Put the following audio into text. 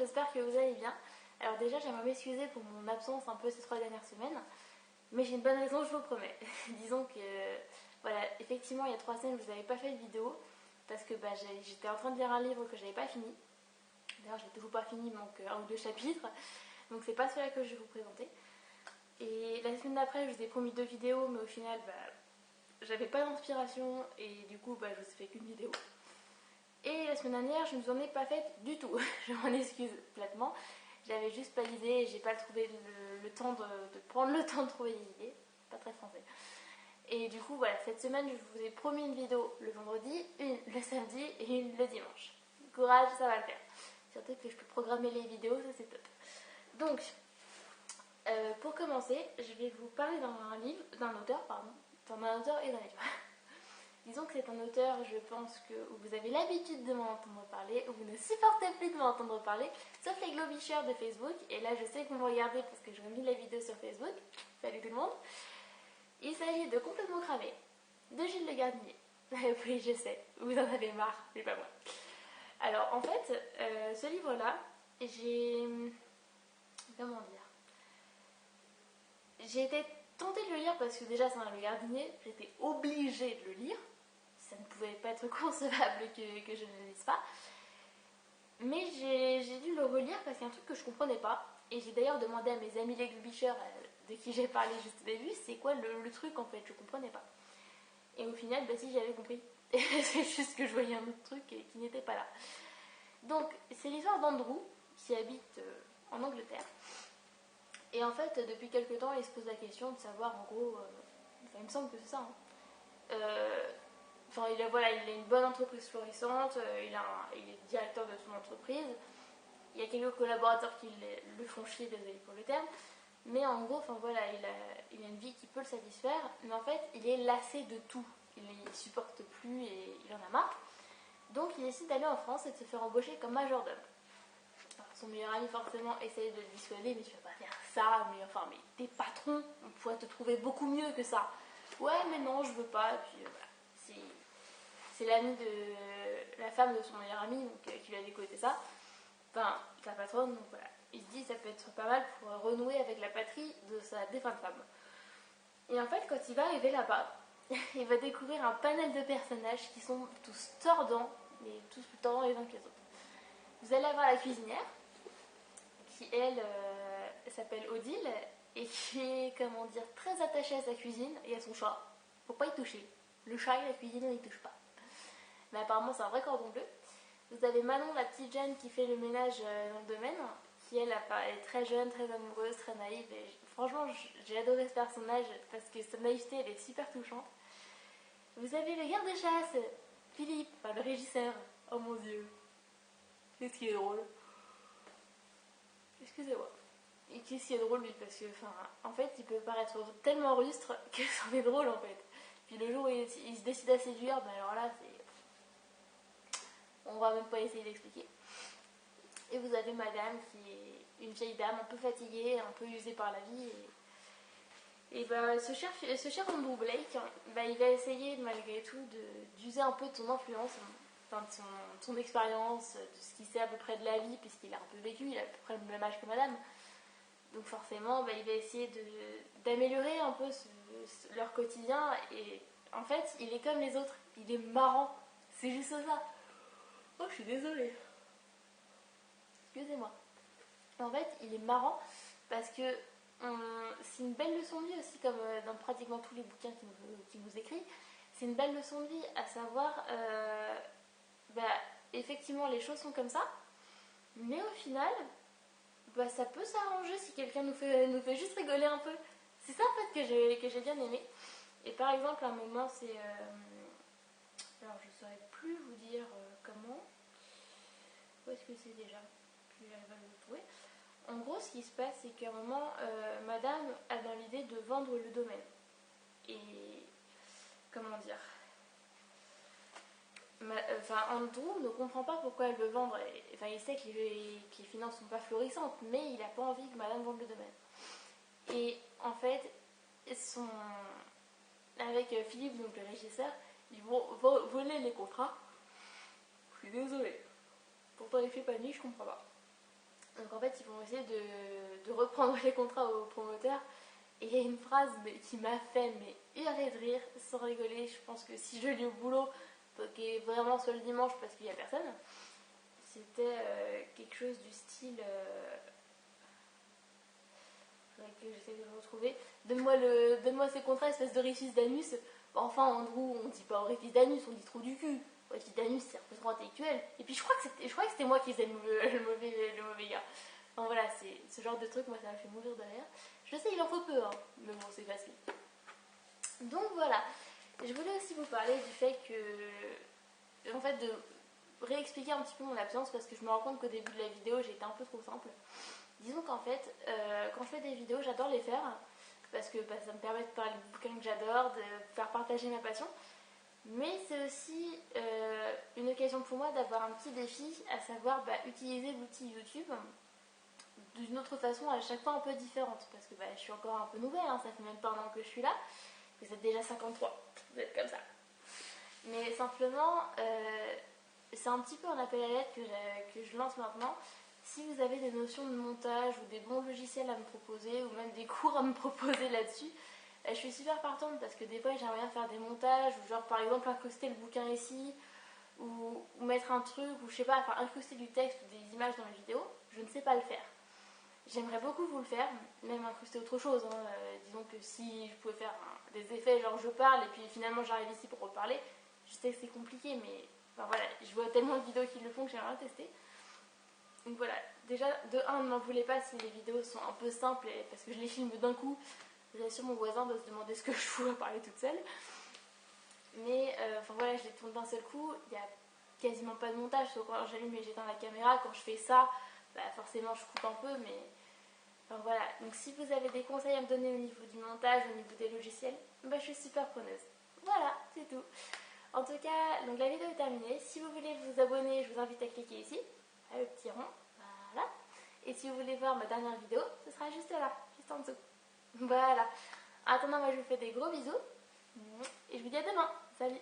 j'espère que vous allez bien. Alors déjà, j'aimerais m'excuser pour mon absence un peu ces 3 dernières semaines, mais j'ai une bonne raison, je vous promets. Disons que, voilà, effectivement, il y a 3 semaines, je vous avais pas fait de vidéo, parce que j'étais en train de lire un livre que j'avais pas fini. D'ailleurs, je l'ai toujours pas fini, il manque 1 ou 2 chapitres, donc c'est pas celui-là que je vais vous présenter. Et la semaine d'après, je vous ai promis 2 vidéos, mais au final, j'avais pas d'inspiration, et du coup, je vous ai fait qu'une vidéo. Et la semaine dernière, je ne vous en ai pas faite du tout. Je m'en excuse platement. J'avais juste pas l'idée et j'ai pas trouvé le temps de prendre le temps de trouver les idées. Pas très français. Et du coup, voilà, cette semaine, je vous ai promis une vidéo le vendredi, une le samedi et une le dimanche. Courage, ça va le faire. Surtout que je peux programmer les vidéos, ça c'est top. Donc, pour commencer, je vais vous parler d'un auteur et d'un livre. Disons que c'est un auteur, je pense que vous avez l'habitude de m'entendre parler, ou vous ne supportez plus de m'entendre parler, sauf les globicheurs de Facebook. Et là, je sais que vous me regardez parce que je remis la vidéo sur Facebook. Salut tout le monde. Il s'agit de Complètement cramé, de Gilles Le Gardinier. Oui, je sais, vous en avez marre, mais pas moi. Alors, en fait, ce livre-là, comment dire, j'ai été tentée de le lire parce que déjà, c'est un Le Gardinier, j'étais obligée de le lire. Ça ne pouvait pas être concevable que je ne le lise pas. Mais j'ai dû le relire parce qu'il y a un truc que je comprenais pas. Et j'ai d'ailleurs demandé à mes amis les Globicheurs, de qui j'ai parlé juste au début, c'est quoi le truc en fait, je comprenais pas. Et au final, si, j'avais compris. C'est juste que je voyais un autre truc qui n'était pas là. Donc, c'est l'histoire d'Andrew qui habite en Angleterre. Et en fait, depuis quelques temps, il se pose la question de savoir en gros, il me semble que c'est ça, hein. Il a une bonne entreprise florissante, il est directeur de son entreprise. Il y a quelques collaborateurs qui le font chier, désolé pour le terme. Mais en gros, il a une vie qui peut le satisfaire. Mais en fait, il est lassé de tout. Il ne supporte plus et il en a marre. Donc il décide d'aller en France et de se faire embaucher comme majordome. Alors, son meilleur ami forcément essaye de le dissuader, mais tu vas pas faire ça, mais t'es patron, on pourrait te trouver beaucoup mieux que ça. Ouais, mais non, je veux pas. Et puis voilà. C'est l'ami de la femme de son meilleur ami qui lui a décoté ça. Enfin, sa patronne, donc voilà. Il se dit ça peut être pas mal pour renouer avec la patrie de sa défunte femme. Et en fait, quand il va arriver là-bas, il va découvrir un panel de personnages qui sont tous tordants, mais tous plus tordants les uns que les autres. Vous allez avoir la cuisinière, qui elle s'appelle Odile, et qui est, très attachée à sa cuisine et à son chat. Faut pas y toucher. Le chat et la cuisine, on y touche pas. Mais apparemment, c'est un vrai cordon bleu. Vous avez Manon, la petite jeune qui fait le ménage dans le domaine, qui elle est très jeune, très amoureuse, très naïve. Et franchement, j'ai adoré ce personnage parce que sa naïveté, elle est super touchante. Vous avez le garde-chasse, Philippe, le régisseur. Oh mon dieu. Qu'est-ce qui est drôle. Excusez-moi. Et qu'est-ce qui est drôle, lui, parce que, en fait, il peut paraître tellement rustre que c'en est drôle, en fait. Puis le jour où il se décide à séduire, alors là, c'est... On va même pas essayer d'expliquer. Et vous avez madame qui est une vieille dame un peu fatiguée, un peu usée par la vie. Et ce cher Andrew Blake, il va essayer malgré tout d'user un peu de son influence, enfin de son expérience, de ce qu'il sait à peu près de la vie, puisqu'il a un peu vécu, il a à peu près le même âge que madame. Donc forcément, il va essayer d'améliorer un peu leur quotidien. Et en fait, il est comme les autres, il est marrant. C'est juste ça. Oh, je suis désolée. Excusez-moi. En fait, il est marrant parce que c'est une belle leçon de vie aussi, comme dans pratiquement tous les bouquins qu'il nous écrit. C'est une belle leçon de vie, à savoir, effectivement, les choses sont comme ça, mais au final, ça peut s'arranger si quelqu'un nous fait juste rigoler un peu. C'est ça en fait que j'ai bien aimé. Et par exemple, à un moment, c'est... alors, je ne saurais plus vous dire comment. Où est-ce que c'est déjà? Puis elle va le trouver. En gros, ce qui se passe, c'est qu'à un moment, madame a dans l'idée de vendre le domaine. Et comment dire, Andrew ne comprend pas pourquoi elle veut vendre. Il sait que les finances sont pas florissantes, mais il n'a pas envie que madame vende le domaine. Et en fait, avec Philippe, donc le régisseur, ils vont voler les contrats. Je suis désolée. Pourtant, il fait pas nuit, je comprends pas. Donc en fait, ils vont essayer de reprendre les contrats aux promoteurs. Et il y a une phrase qui m'a fait hurler de rire, sans rigoler. Je pense que si je lis au boulot, qui est vraiment seul le dimanche parce qu'il n'y a personne, c'était quelque chose du style... faudrait que j'essaie de le retrouver. Donne-moi ces contrats, espèce d'orifice d'anus. Enfin, Andrew, on dit pas orifice d'anus, on dit trou du cul. Orifice d'anus, c'est un peu trop intellectuel. Et puis je crois que c'était moi qui faisais le mauvais gars. Enfin voilà, c'est ce genre de truc, moi ça m'a fait mourir de rire. Je sais, il en faut peu, hein, mais bon, c'est facile. Donc voilà, je voulais aussi vous parler du fait que, en fait, de réexpliquer un petit peu mon absence parce que je me rends compte qu'au début de la vidéo, j'ai été un peu trop simple. Disons qu'en fait, quand je fais des vidéos, j'adore les faire parce que ça me permet de parler de bouquins que j'adore, de faire partager ma passion. Mais c'est aussi une occasion pour moi d'avoir un petit défi, à savoir utiliser l'outil YouTube d'une autre façon, à chaque fois un peu différente. Parce que je suis encore un peu nouvelle, hein, ça fait même pas un an que je suis là. Vous êtes déjà 53, vous êtes comme ça. Mais simplement, c'est un petit peu un appel à l'aide que je lance maintenant. Si vous avez des notions de montage ou des bons logiciels à me proposer, ou même des cours à me proposer là-dessus, je suis super partante parce que des fois j'aimerais bien faire des montages, ou genre par exemple incruster le bouquin ici, ou mettre un truc, ou je sais pas, enfin incruster du texte ou des images dans les vidéos, je ne sais pas le faire. J'aimerais beaucoup vous le faire, même incruster autre chose. Hein. Disons que si je pouvais faire des effets, genre je parle et puis finalement j'arrive ici pour reparler, je sais que c'est compliqué, mais enfin, voilà, je vois tellement de vidéos qui le font que j'aimerais tester. Donc voilà, déjà de 1, ne m'en voulez pas si les vidéos sont un peu simples parce que je les filme d'un coup. Bien sûr, mon voisin doit se demander ce que je fous à parler toute seule. Mais enfin voilà, je les tourne d'un seul coup, il n'y a quasiment pas de montage, sauf quand j'allume et j'éteins la caméra. Quand je fais ça, forcément je coupe un peu, mais enfin voilà. Donc si vous avez des conseils à me donner au niveau du montage, au niveau des logiciels, je suis super preneuse. Voilà, c'est tout. En tout cas, donc la vidéo est terminée. Si vous voulez vous abonner, je vous invite à cliquer ici, le petit rond, voilà. Et si vous voulez voir ma dernière vidéo, ce sera juste là, juste en dessous. Voilà. En attendant, moi je vous fais des gros bisous. Et je vous dis à demain. Salut.